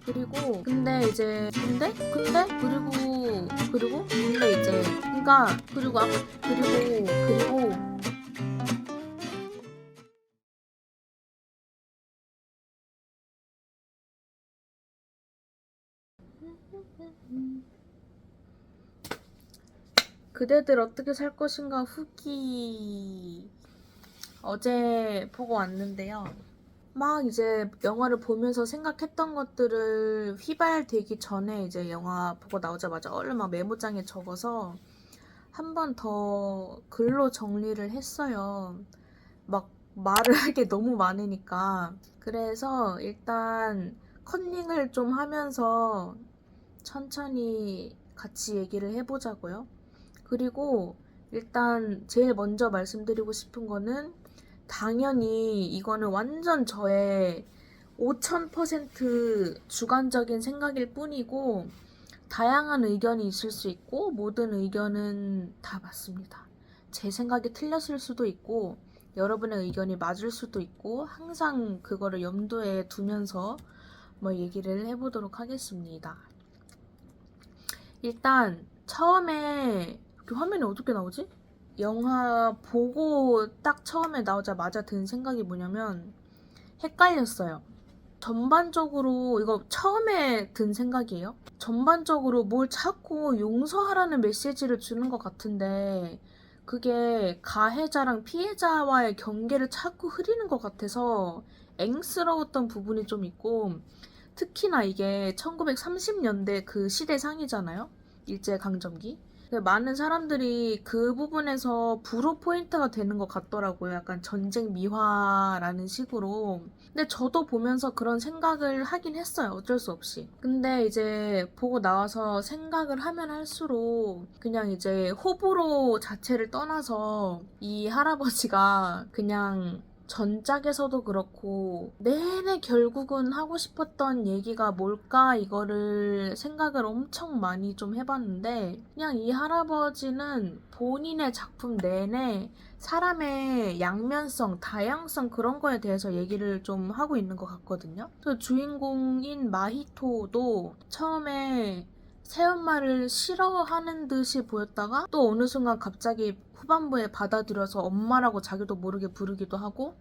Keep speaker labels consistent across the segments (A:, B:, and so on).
A: 그리고 근데 이제 근데 이제 그러니까 그리고 그대들 어떻게 살 것인가 후기 어제 보고 왔는데요. 막 이제 영화를 보면서 생각했던 것들을 휘발되기 전에 이제 영화 보고 나오자마자 얼른 막 메모장에 적어서 한 번 더 글로 정리를 했어요. 막 말을 할 게 너무 많으니까. 그래서 일단 컨닝을 좀 하면서 천천히 같이 얘기를 해보자고요. 그리고 일단 제일 먼저 말씀드리고 싶은 거는 당연히 이거는 완전 저의 5000% 주관적인 생각일 뿐이고 다양한 의견이 있을 수 있고 모든 의견은 다 맞습니다. 제 생각이 틀렸을 수도 있고 여러분의 의견이 맞을 수도 있고 항상 그거를 염두에 두면서 뭐 얘기를 해보도록 하겠습니다. 일단 처음에 화면이 어떻게 나오지? 영화 보고 딱 처음에 나오자마자 든 생각이 뭐냐면 헷갈렸어요. 전반적으로 이거 처음에 든 생각이에요. 전반적으로 뭘 자꾸 용서하라는 메시지를 주는 것 같은데 그게 가해자랑 피해자와의 경계를 자꾸 흐리는 것 같아서 앵스러웠던 부분이 좀 있고 특히나 이게 1930년대 그 시대상이잖아요. 일제강점기. 많은 사람들이 그 부분에서 불호 포인트가 되는 것 같더라고요. 약간 전쟁 미화라는 식으로. 근데 저도 보면서 그런 생각을 하긴 했어요. 어쩔 수 없이. 근데 이제 보고 나와서 생각을 하면 할수록 그냥 이제 호불호 자체를 떠나서 이 할아버지가 그냥 전작에서도 그렇고 내내 결국은 하고 싶었던 얘기가 뭘까 이거를 생각을 엄청 많이 좀 해봤는데 그냥 이 할아버지는 본인의 작품 내내 사람의 양면성, 다양성 그런 거에 대해서 얘기를 좀 하고 있는 것 같거든요. 그 주인공인 마히토도 처음에 새엄마를 싫어하는 듯이 보였다가 또 어느 순간 갑자기 후반부에 받아들여서 엄마라고 자기도 모르게 부르기도 하고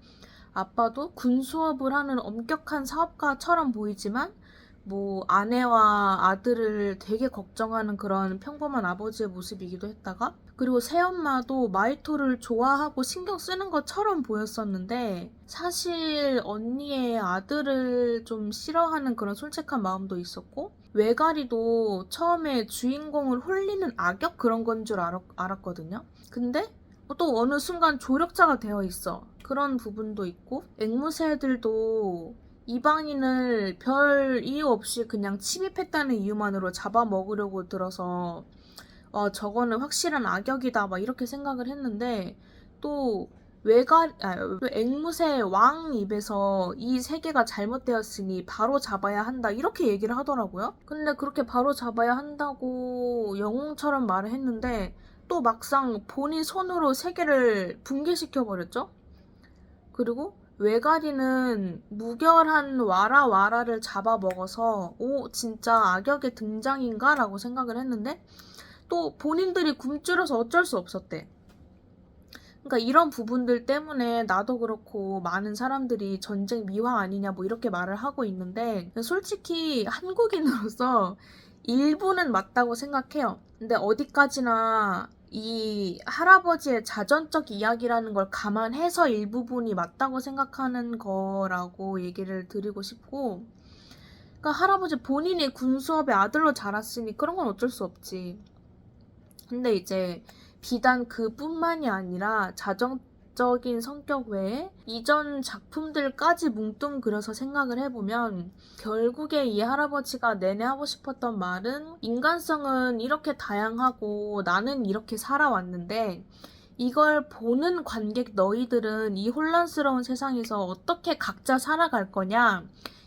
A: 아빠도 군수업을 하는 엄격한 사업가처럼 보이지만 뭐 아내와 아들을 되게 걱정하는 그런 평범한 아버지의 모습이기도 했다가 그리고 새엄마도 마이토를 좋아하고 신경 쓰는 것처럼 보였었는데 사실 언니의 아들을 좀 싫어하는 그런 솔직한 마음도 있었고 외가리도 처음에 주인공을 홀리는 악역 그런 건 줄 알았거든요. 근데 또 어느 순간 조력자가 되어 있어. 그런 부분도 있고 앵무새들도 이방인을 별 이유 없이 그냥 침입했다는 이유만으로 잡아먹으려고 들어서 저거는 확실한 악역이다 막 이렇게 생각을 했는데 또 또 앵무새 왕 입에서 이 세계가 잘못되었으니 바로 잡아야 한다 이렇게 얘기를 하더라고요. 근데 그렇게 바로 잡아야 한다고 영웅처럼 말을 했는데 또 막상 본인 손으로 세계를 붕괴시켜 버렸죠. 그리고 외가리는 무결한 와라와라를 잡아먹어서 오 진짜 악역의 등장인가? 라고 생각을 했는데 또 본인들이 굶주려서 어쩔 수 없었대. 그러니까 이런 부분들 때문에 나도 그렇고 많은 사람들이 전쟁 미화 아니냐 뭐 이렇게 말을 하고 있는데 솔직히 한국인으로서 일부는 맞다고 생각해요. 근데 어디까지나 이 할아버지의 자전적 이야기라는 걸 감안해서 일부분이 맞다고 생각하는 거라고 얘기를 드리고 싶고 그러니까 할아버지 본인이 군수업의 아들로 자랐으니 그런 건 어쩔 수 없지. 근데 이제 비단 그뿐만이 아니라 자정적인 성격 외에 이전 작품들까지 뭉뚱그려서 생각을 해보면 결국에 이 할아버지가 내내 하고 싶었던 말은 인간성은 이렇게 다양하고 나는 이렇게 살아왔는데 이걸 보는 관객 너희들은 이 혼란스러운 세상에서 어떻게 각자 살아갈 거냐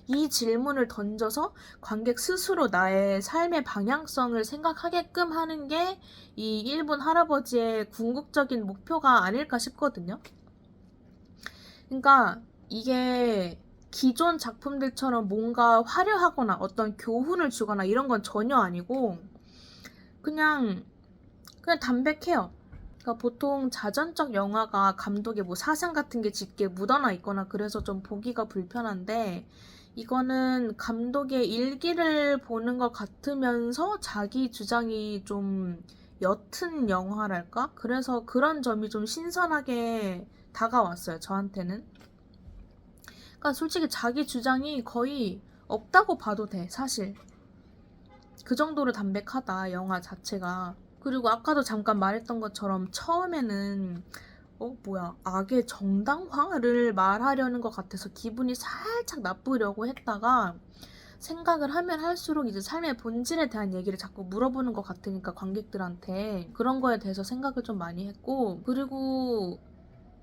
A: 이 질문을 던져서 관객 스스로 나의 삶의 방향성을 생각하게끔 하는 게 이 일본 할아버지의 궁극적인 목표가 아닐까 싶거든요. 그러니까 이게 기존 작품들처럼 뭔가 화려하거나 어떤 교훈을 주거나 이런 건 전혀 아니고 그냥 담백해요. 그러니까 보통 자전적 영화가 감독의 뭐 사상 같은 게 짙게 묻어나 있거나 그래서 좀 보기가 불편한데 이거는 감독의 일기를 보는 것 같으면서 자기 주장이 좀 옅은 영화랄까? 그래서 그런 점이 좀 신선하게 다가왔어요, 저한테는. 그러니까 솔직히 자기 주장이 거의 없다고 봐도 돼, 사실. 그 정도로 담백하다, 영화 자체가. 그리고 아까도 잠깐 말했던 것처럼 처음에는 악의 정당화를 말하려는 것 같아서 기분이 살짝 나쁘려고 했다가 생각을 하면 할수록 이제 삶의 본질에 대한 얘기를 자꾸 물어보는 것 같으니까 관객들한테 그런 거에 대해서 생각을 좀 많이 했고, 그리고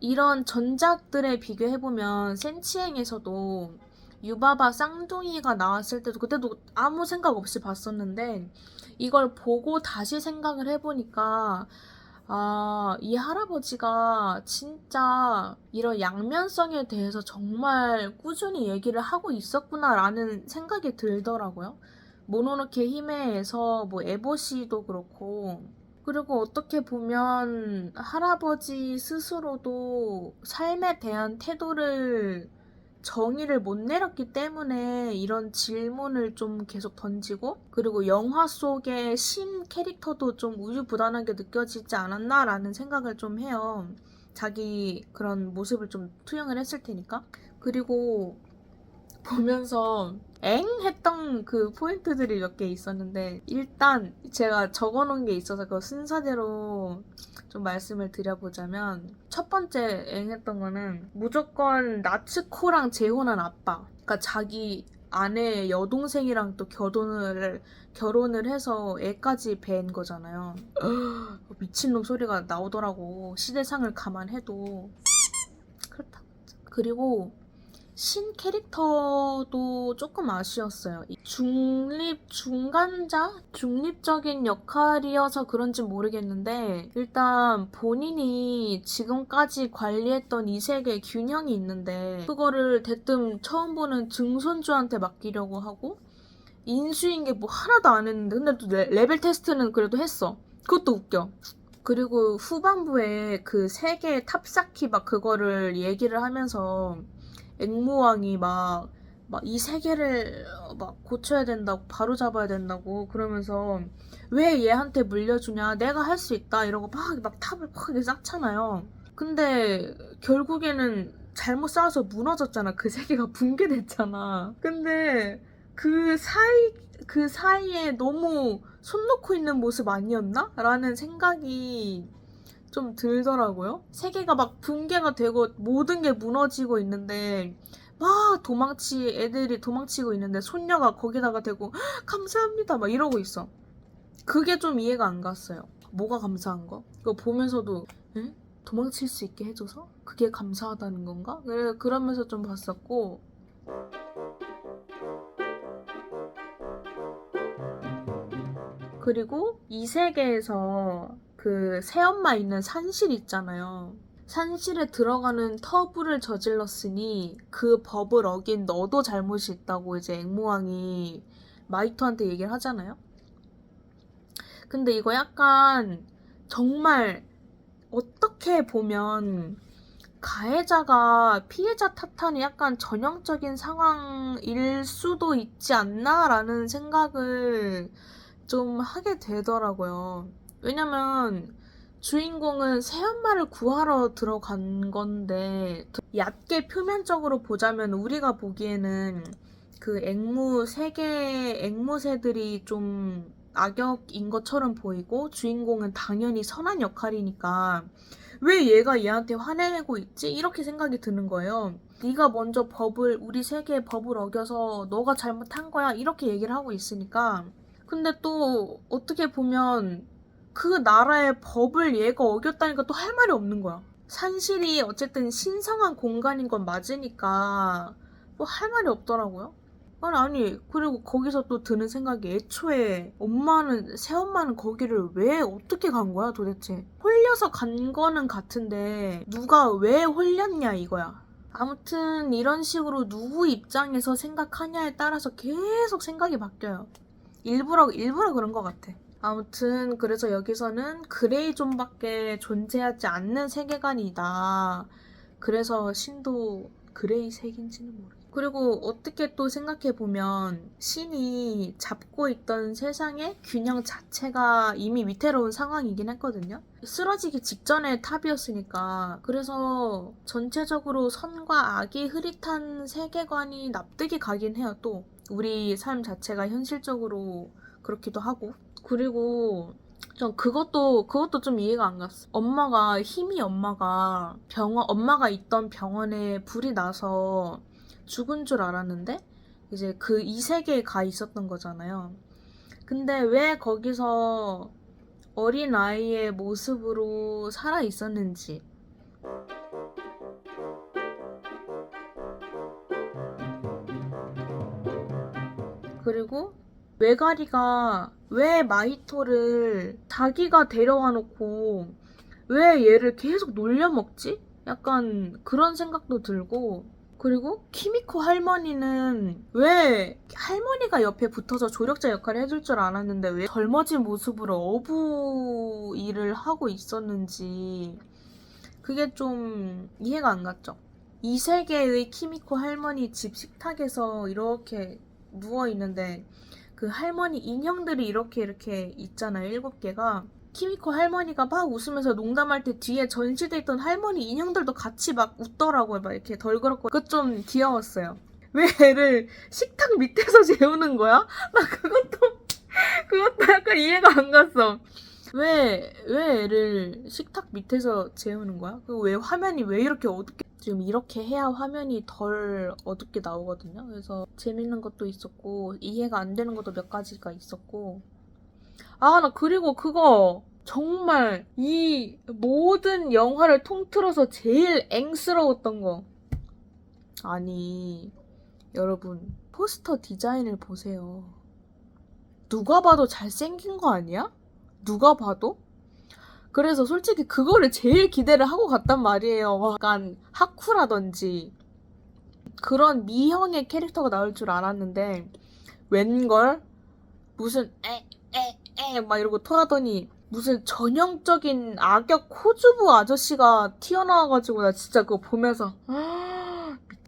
A: 이런 전작들에 비교해보면 센치행에서도 유바바 쌍둥이가 나왔을 때도 그때도 아무 생각 없이 봤었는데 이걸 보고 다시 생각을 해보니까 이 할아버지가 진짜 이런 양면성에 대해서 정말 꾸준히 얘기를 하고 있었구나라는 생각이 들더라고요. 모노노케 히메에서 뭐 에보시도 그렇고, 그리고 어떻게 보면 할아버지 스스로도 삶에 대한 태도를 정의를 못 내렸기 때문에 이런 질문을 좀 계속 던지고, 그리고 영화 속의 신 캐릭터도 좀 우유부단하게 느껴지지 않았나라는 생각을 좀 해요. 자기 그런 모습을 좀 투영을 했을 테니까. 그리고 보면서 엥? 했던 그 포인트들이 몇 개 있었는데, 일단 제가 적어놓은 게 있어서 그 순서대로 좀 말씀을 드려보자면, 첫 번째 엥 했던 거는 무조건 나츠코랑 재혼한 아빠. 그러니까 자기 아내 여동생이랑 또 결혼을 해서 애까지 뵌 거잖아요. 미친놈 소리가 나오더라고, 시대상을 감안해도. 그렇다. 그리고 신 캐릭터도 조금 아쉬웠어요. 중립적인 역할이어서 그런지 모르겠는데, 일단 본인이 지금까지 관리했던 이 세계의 균형이 있는데 그거를 대뜸 처음 보는 증손주한테 맡기려고 하고, 인수인 게 뭐 하나도 안 했는데 근데 또 레벨 테스트는 그래도 했어. 그것도 웃겨. 그리고 후반부에 그 세계의 탑쌓기 막 그거를 얘기를 하면서 앵무왕이 막 이 세계를 막 고쳐야 된다고, 바로 잡아야 된다고 그러면서 왜 얘한테 물려주냐, 내가 할 수 있다 이러고 막 탑을 팍하게 쌓잖아요. 근데 결국에는 잘못 쌓아서 무너졌잖아. 그 세계가 붕괴됐잖아. 근데 그 사이에 너무 손 놓고 있는 모습 아니었나? 라는 생각이 좀 들더라고요. 세계가 막 붕괴가 되고 모든 게 무너지고 있는데 막 애들이 도망치고 있는데 손녀가 거기다가 대고 감사합니다 막 이러고 있어. 그게 좀 이해가 안 갔어요. 뭐가 감사한 거? 그거 보면서도 도망칠 수 있게 해줘서? 그게 감사하다는 건가? 그러면서 좀 봤었고, 그리고 이 세계에서 그 새엄마 있는 산실 있잖아요. 산실에 들어가는 터부를 저질렀으니 그 법을 어긴 너도 잘못이 있다고 이제 앵무왕이 마이토한테 얘기를 하잖아요. 근데 이거 약간 정말 어떻게 보면 가해자가 피해자 탓하는 약간 전형적인 상황일 수도 있지 않나라는 생각을 좀 하게 되더라고요. 왜냐면 주인공은 새엄마를 구하러 들어간 건데, 얕게 표면적으로 보자면 우리가 보기에는 그 앵무새들이 좀 악역인 것처럼 보이고 주인공은 당연히 선한 역할이니까 왜 얘가 얘한테 화내고 있지? 이렇게 생각이 드는 거예요. 네가 먼저 우리 세계의 법을 어겨서 너가 잘못한 거야 이렇게 얘기를 하고 있으니까. 근데 또 어떻게 보면 그 나라의 법을 얘가 어겼다니까 또 할 말이 없는 거야. 산실이 어쨌든 신성한 공간인 건 맞으니까 뭐 할 말이 없더라고요. 아니, 그리고 거기서 또 드는 생각이, 애초에 새엄마는 거기를 왜 어떻게 간 거야 도대체? 홀려서 간 거는 같은데 누가 왜 홀렸냐 이거야. 아무튼 이런 식으로 누구 입장에서 생각하냐에 따라서 계속 생각이 바뀌어요. 일부러 그런 것 같아. 아무튼 그래서 여기서는 그레이존밖에 존재하지 않는 세계관이다. 그래서 신도 그레이색인지는 모르겠어. 그리고 어떻게 또 생각해보면 신이 잡고 있던 세상의 균형 자체가 이미 위태로운 상황이긴 했거든요. 쓰러지기 직전의 탑이었으니까. 그래서 전체적으로 선과 악이 흐릿한 세계관이 납득이 가긴 해요. 또 우리 삶 자체가 현실적으로 그렇기도 하고. 그리고 전 그것도 좀 이해가 안 갔어. 엄마가 엄마가 있던 병원에 불이 나서 죽은 줄 알았는데 이제 그 이 세계에 가 있었던 거잖아요. 근데 왜 거기서 어린 아이의 모습으로 살아 있었는지. 그리고 외가리가 왜 마히토를 자기가 데려와 놓고 왜 얘를 계속 놀려먹지? 약간 그런 생각도 들고. 그리고 키미코 할머니는 왜 할머니가 옆에 붙어서 조력자 역할을 해줄 줄 알았는데 왜 젊어진 모습으로 어부 일을 하고 있었는지 그게 좀 이해가 안 갔죠. 이 세계의 키미코 할머니 집 식탁에서 이렇게 누워있는데 그 할머니 인형들이 이렇게 있잖아요. 7개가. 키미코 할머니가 막 웃으면서 농담할 때 뒤에 전시돼 있던 할머니 인형들도 같이 막 웃더라고요. 막 이렇게 덜그렇고. 그거 좀 귀여웠어요. 왜 애를 식탁 밑에서 재우는 거야? 나 그것도 약간 이해가 안 갔어. 왜 애를 식탁 밑에서 재우는 거야? 그리고 왜 화면이 왜 이렇게 어둡게, 지금 이렇게 해야 화면이 덜 어둡게 나오거든요. 그래서 재밌는 것도 있었고, 이해가 안 되는 것도 몇 가지가 있었고. 아, 나 그리고 그거, 정말 이 모든 영화를 통틀어서 제일 앵스러웠던 거. 아니, 여러분, 포스터 디자인을 보세요. 누가 봐도 잘생긴 거 아니야? 누가 봐도? 그래서 솔직히 그거를 제일 기대를 하고 갔단 말이에요. 약간 하쿠라든지 그런 미형의 캐릭터가 나올 줄 알았는데 웬걸 무슨 막 이러고 토하더니 무슨 전형적인 악역 코주부 아저씨가 튀어나와가지고 나 진짜 그거 보면서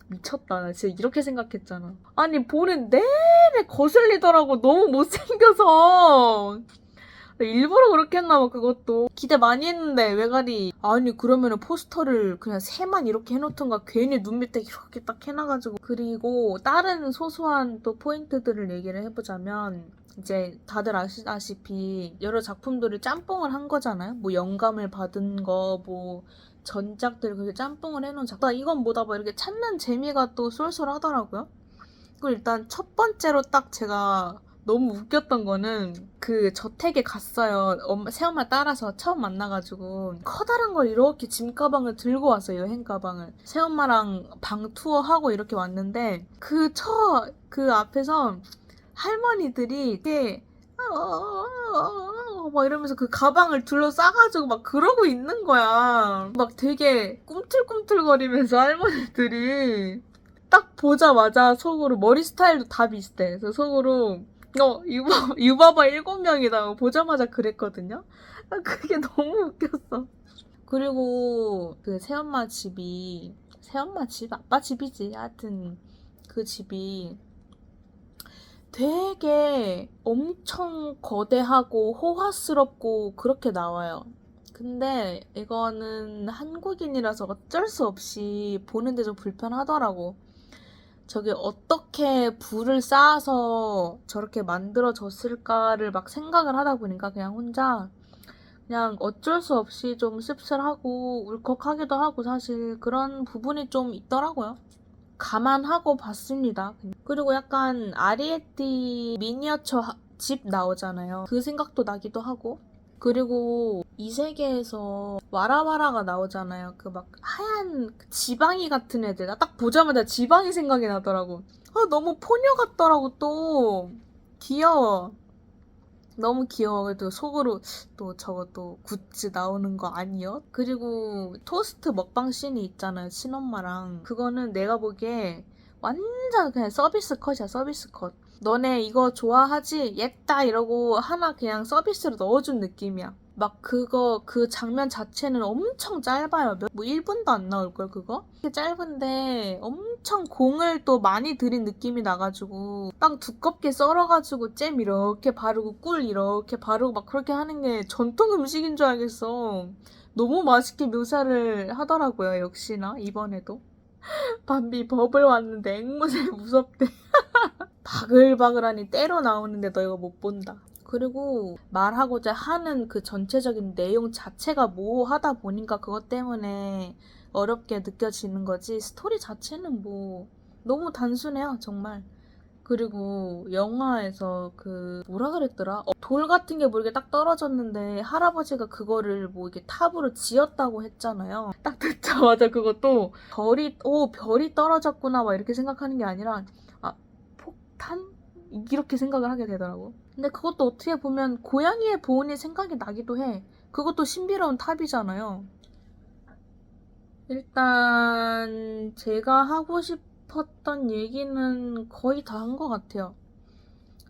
A: 미쳤다. 나 진짜 이렇게 생각했잖아. 아니 보는 내내 거슬리더라고. 너무 못생겨서. 일부러 그렇게 했나봐. 그것도 기대 많이 했는데 외가리. 아니 그러면은 포스터를 그냥 새만 이렇게 해놓던가 괜히 눈 밑에 이렇게 딱 해놔가지고. 그리고 다른 소소한 또 포인트들을 얘기를 해보자면 이제 다들 아시다시피 여러 작품들을 짬뽕을 한 거잖아요. 뭐 영감을 받은 거, 뭐 전작들 그렇게 짬뽕을 해놓은 작품. 이건 뭐다 뭐 이렇게 찾는 재미가 또 쏠쏠하더라고요. 그리고 일단 첫 번째로 딱 제가 너무 웃겼던 거는 그 저택에 갔어요. 새엄마 따라서 처음 만나가지고 커다란 걸 이렇게 짐 가방을 들고 왔어요. 여행 가방을. 새엄마랑 방 투어하고 이렇게 왔는데 그 앞에서 할머니들이 이렇게 막 이러면서 그 가방을 둘러싸가지고 막 그러고 있는 거야. 막 되게 꿈틀꿈틀거리면서 할머니들이 딱 보자마자 속으로 머리 스타일도 다 비슷해. 그래서 속으로 유바바 7명이다. 보자마자 그랬거든요. 그게 너무 웃겼어. 그리고 그 새엄마 집, 아빠 집이지. 하여튼 그 집이 되게 엄청 거대하고 호화스럽고 그렇게 나와요. 근데 이거는 한국인이라서 어쩔 수 없이 보는데 좀 불편하더라고. 저게 어떻게 불을 쌓아서 저렇게 만들어졌을까를 막 생각을 하다 보니까 그냥 혼자 그냥 어쩔 수 없이 좀 씁쓸하고 울컥하기도 하고 사실 그런 부분이 좀 있더라고요. 감안하고 봤습니다. 그리고 약간 아리에티 미니어처 집 나오잖아요. 그 생각도 나기도 하고. 그리고 이 세계에서 와라와라가 나오잖아요. 그 막 하얀 지방이 같은 애들. 나 딱 보자마자 지방이 생각이 나더라고. 너무 포녀 같더라고 또. 귀여워. 너무 귀여워. 그래도 속으로 또 저거 또 굿즈 나오는 거 아니요? 그리고 토스트 먹방 씬이 있잖아요. 친엄마랑. 그거는 내가 보기에 완전 그냥 서비스 컷이야. 서비스 컷. 너네 이거 좋아하지? 옜다 이러고 하나 그냥 서비스로 넣어준 느낌이야. 막 그 장면 자체는 엄청 짧아요. 뭐 1분도 안 나올걸, 그거? 되게 짧은데 엄청 공을 또 많이 들인 느낌이 나가지고 빵 두껍게 썰어가지고 잼 이렇게 바르고 꿀 이렇게 바르고 막 그렇게 하는 게 전통 음식인 줄 알겠어. 너무 맛있게 묘사를 하더라고요, 역시나, 이번에도. 밤비 버블 왔는데 앵무새 무섭대. 바글바글하니 때로 나오는데 너 이거 못 본다. 그리고 말하고자 하는 그 전체적인 내용 자체가 모호하다 보니까 그것 때문에 어렵게 느껴지는 거지. 스토리 자체는 뭐 너무 단순해요, 정말. 그리고 영화에서 그 뭐라 그랬더라? 돌 같은 게 뭐 이렇게 딱 떨어졌는데 할아버지가 그거를 뭐 이렇게 탑으로 지었다고 했잖아요. 딱 듣자마자 그것도 별이 떨어졌구나 막 이렇게 생각하는 게 아니라 아, 폭탄? 이렇게 생각을 하게 되더라고. 근데 그것도 어떻게 보면 고양이의 보온이 생각이 나기도 해. 그것도 신비로운 탑이잖아요. 일단 제가 하고 싶었던 얘기는 거의 다 한 것 같아요.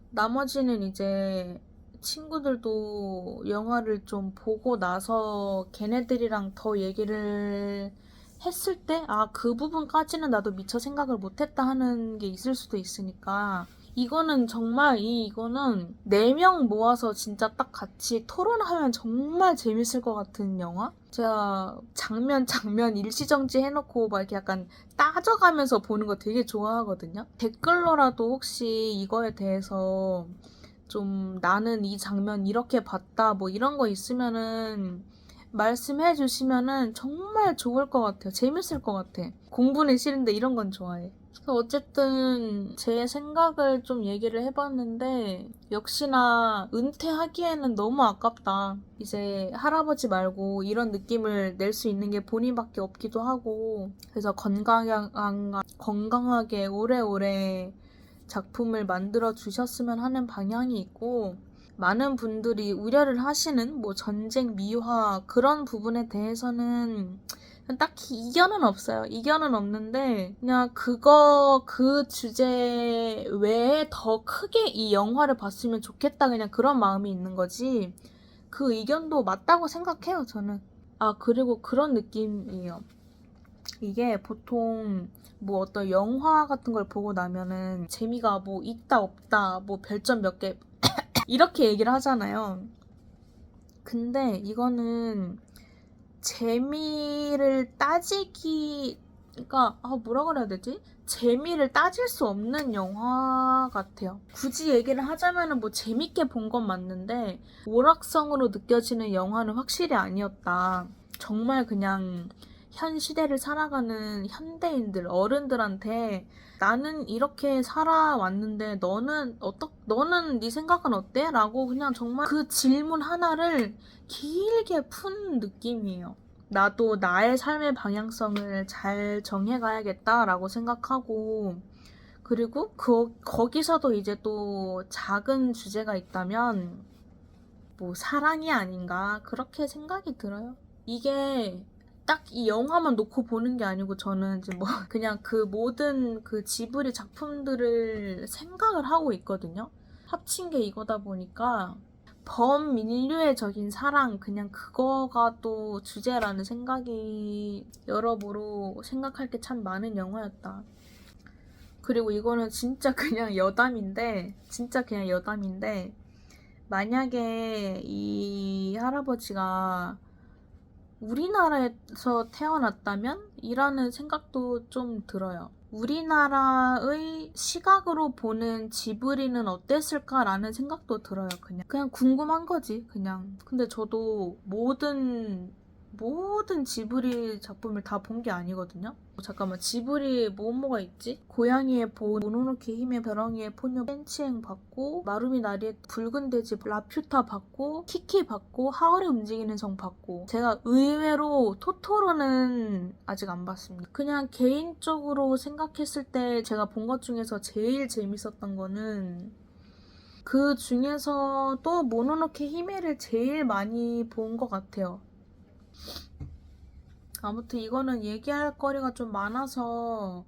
A: 나머지는 이제 친구들도 영화를 좀 보고 나서 걔네들이랑 더 얘기를 했을 때, 아, 그 부분까지는 나도 미처 생각을 못했다 하는 게 있을 수도 있으니까. 이거는 정말, 이거는 4명 모아서 진짜 딱 같이 토론하면 정말 재밌을 것 같은 영화? 제가 장면 일시정지 해놓고 막 이렇게 약간 따져가면서 보는 거 되게 좋아하거든요. 댓글로라도 혹시 이거에 대해서 좀 나는 이 장면 이렇게 봤다 뭐 이런 거 있으면은 말씀해 주시면은 정말 좋을 것 같아요. 재밌을 것 같아. 공부는 싫은데 이런 건 좋아해. 그래서 어쨌든 제 생각을 좀 얘기를 해봤는데 역시나 은퇴하기에는 너무 아깝다. 이제 할아버지 말고 이런 느낌을 낼 수 있는 게 본인밖에 없기도 하고 그래서 건강하게 오래오래 작품을 만들어 주셨으면 하는 방향이 있고 많은 분들이 우려를 하시는 뭐 전쟁 미화 그런 부분에 대해서는 딱히 이견은 없어요. 이견은 없는데 그냥 그 주제 외에 더 크게 이 영화를 봤으면 좋겠다 그냥 그런 마음이 있는 거지. 그 의견도 맞다고 생각해요, 저는. 아, 그리고 그런 느낌이에요. 이게 보통 뭐 어떤 영화 같은 걸 보고 나면은 재미가 뭐 있다 없다 뭐 별점 몇 개 이렇게 얘기를 하잖아요. 근데 이거는 재미를 그러니까 뭐라 그래야 되지? 재미를 따질 수 없는 영화 같아요. 굳이 얘기를 하자면은 뭐 재밌게 본 건 맞는데 오락성으로 느껴지는 영화는 확실히 아니었다. 정말 그냥 현 시대를 살아가는 현대인들, 어른들한테 나는 이렇게 살아왔는데 너는 네 생각은 어때? 라고 그냥 정말 그 질문 하나를 길게 푼 느낌이에요. 나도 나의 삶의 방향성을 잘 정해가야겠다라고 생각하고 그리고 거기서도 이제 또 작은 주제가 있다면 뭐 사랑이 아닌가 그렇게 생각이 들어요. 이게 딱 이 영화만 놓고 보는 게 아니고 저는 이제 뭐 그냥 그 모든 그 지브리 작품들을 생각을 하고 있거든요. 합친 게 이거다 보니까 범인류애적인 사랑 그냥 그거가 또 주제라는 생각이 여러모로 생각할 게 참 많은 영화였다. 그리고 이거는 진짜 그냥 여담인데 만약에 이 할아버지가 우리나라에서 태어났다면? 이라는 생각도 좀 들어요. 우리나라의 시각으로 보는 지브리는 어땠을까라는 생각도 들어요. 그냥 궁금한 거지, 그냥. 근데 저도 모든 지브리 작품을 다 본 게 아니거든요. 잠깐만, 지브리 뭐가 있지? 고양이의 보, 모노노케 힘의 벼랑이의 포뇨 펜치행 봤고, 마루미 나리의 붉은 돼지 라퓨타 봤고, 키키 봤고, 하울의 움직이는 성 봤고. 제가 의외로 토토로는 아직 안 봤습니다. 그냥 개인적으로 생각했을 때 제가 본 것 중에서 제일 재밌었던 거는 그 중에서 또 모노노케 히메를 제일 많이 본 것 같아요. 아무튼 이거는 얘기할 거리가 좀 많아서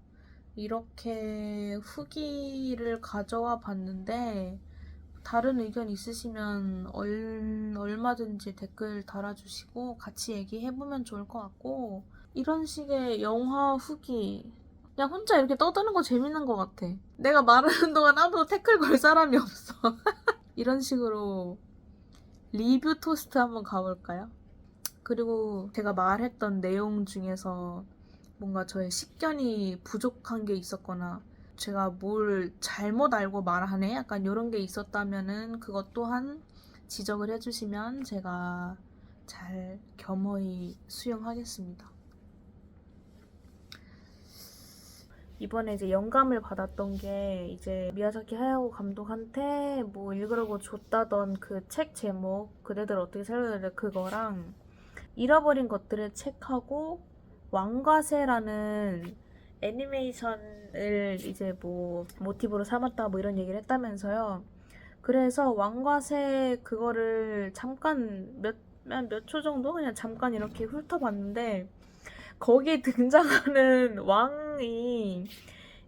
A: 이렇게 후기를 가져와 봤는데, 다른 의견 있으시면 얼마든지 댓글 달아주시고 같이 얘기해보면 좋을 것 같고, 이런 식의 영화 후기 그냥 혼자 이렇게 떠드는 거 재밌는 것 같아. 내가 말하는 동안 아무도 태클 걸 사람이 없어. 이런 식으로 리뷰 토스트 한번 가볼까요? 그리고 제가 말했던 내용 중에서 뭔가 저의 식견이 부족한 게 있었거나 제가 뭘 잘못 알고 말하네? 약간 이런 게 있었다면은 그것 또한 지적을 해주시면 제가 잘 겸허히 수용하겠습니다. 이번에 이제 영감을 받았던 게 이제 미야자키 하야오 감독한테 뭐 읽으라고 줬다던 그 책 제목 그대들 어떻게 살려야 돼 그거랑 잃어버린 것들을 책하고 왕과세라는 애니메이션을 이제 뭐 모티브로 삼았다 뭐 이런 얘기를 했다면서요. 그래서 왕과세 그거를 잠깐 몇 초 정도 그냥 잠깐 이렇게 훑어봤는데 거기에 등장하는 왕이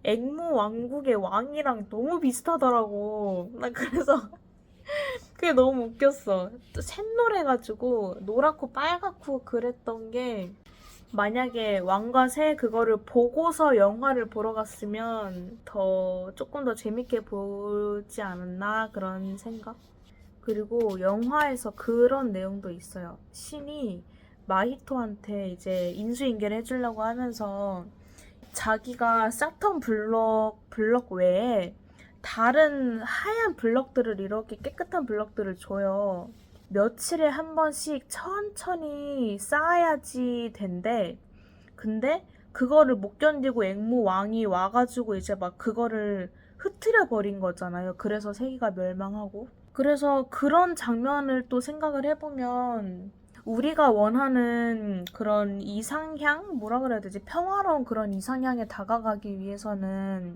A: 앵무 왕국의 왕이랑 너무 비슷하더라고. 나 그래서 그게 너무 웃겼어. 샛노래가지고 노랗고 빨갛고 그랬던 게 만약에 왕과 새 그거를 보고서 영화를 보러 갔으면 조금 더 재밌게 보지 않았나 그런 생각? 그리고 영화에서 그런 내용도 있어요. 신이 마히토한테 이제 인수인계를 해주려고 하면서 자기가 쌓던 블럭 외에 다른 하얀 블럭들을 이렇게 깨끗한 블럭들을 줘요. 며칠에 한 번씩 천천히 쌓아야지 된대. 근데 그거를 못 견디고 앵무 왕이 와가지고 이제 막 그거를 흩트려 버린 거잖아요. 그래서 세계가 멸망하고. 그래서 그런 장면을 또 생각을 해보면 우리가 원하는 그런 이상향? 뭐라 그래야 되지? 평화로운 그런 이상향에 다가가기 위해서는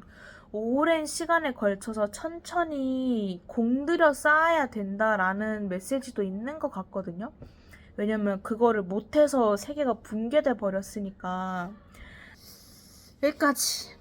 A: 오랜 시간에 걸쳐서 천천히 공들여 쌓아야 된다라는 메시지도 있는 것 같거든요. 왜냐면 그거를 못해서 세계가 붕괴돼 버렸으니까. 여기까지.